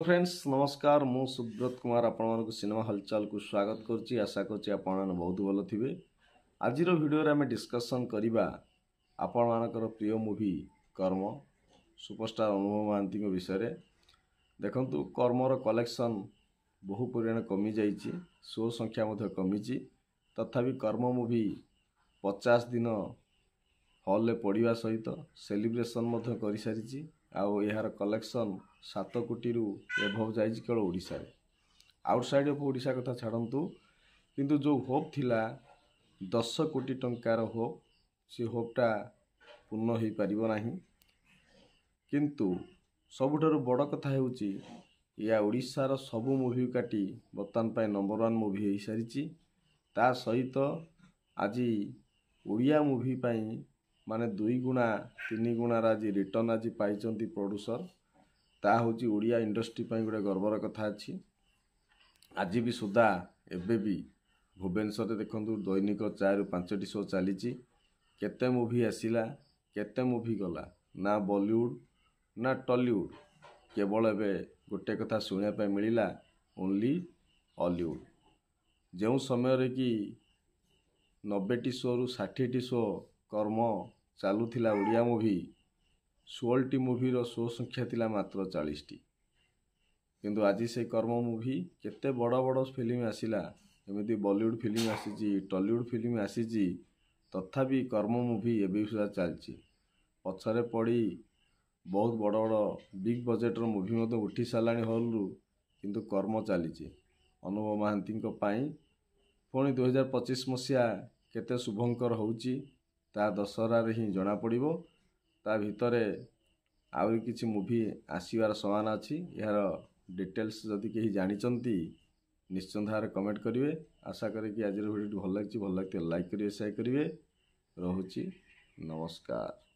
Friends नमस्कार मु सुब्रत कुमार आपण सिनेमा हलचल को स्वागत करुच्ची आशा करुच्ची आपण बहुत भल थे। आज वीडियो रे आम डिस्कसन करवा आपण मानकर प्रिय मूवी कर्म सुपरस्टार अनुभव महांती विषय रे। देखंतु कर्मर कलेक्शन बहु परिमाण कमी जाइए, शो संख्या कमी, तथापि कर्म मूवी 50 दिन हॉल पड़ा सहित सेलिब्रेशन कर सारी आउ यार कलेक्शन 7 कोटी रु एभव जाइए केवल ओडिशा रे। आउटसाइड ऑफ ओडिशा कथा छाड़ू, किंतु जो होप थिला 10 कोटी टंकार होप से होपटा पूर्ण हो पारिबो नाही। किंतु सबुठारु बड़ कथा हेउची या ओडिशार सबु मूवी काटी बर्तमान पाई नंबर 1 मूवी हो सारी। ता सहित आज ओडिया मूवी पाई माने 2 गुणा 3 गुणार आज रिटर्न आज पाइचंती प्रोड्यूसर। ता होची ओडिया इंडस्ट्री पाई गोटे गर्वर कथा अछि। आज भी सुधा एबे भी भुवनेश्वर देखंतु दैनिक 4 ରୁ 5टी शो चली। केते मूवी आसिला केते मूवी गला, ना बॉलीवुड ना टॉलीवुड, केवल एबे गोटे कथा सुनिया पे मिलिला ओनली हॉलीवुड। जो समय रे कि 90टी शो रु 60टी शो कर्म चालुथिला ओडिया मूवी, 16टी मूवी रो शो संख्या थिला मात्र 40टी। किंतु आज से कर्म मूवी केते बड़ बड़ फिल्म आसिला, एमती बॉलीवुड फिल्म आसी, टॉलीवुड फिल्म आसी, तथापि कर्म मूवी एबे सुधा चलची। पछरे पड़ी बहुत बड़ बड़ बिग बजेट रो मूवी मत उठी सालानी हॉल रु, किंतु कर्म चली। अनुभव महांती पुणी 2025 मसीहा केते शुभंकर होउची ता दशहरा रे ही जना पड़िबो। ता भितरे आउरी किछि मूवी आसीबार समान अछि। यार डिटेल्स जदि केही जानिचंती निश्चित भाव कमेंट करिवे। आशा करे कि आज वीडियो भल लागछि, भल लागते लाइक करिवे, शेयर करिवे। रहुछि नमस्कार।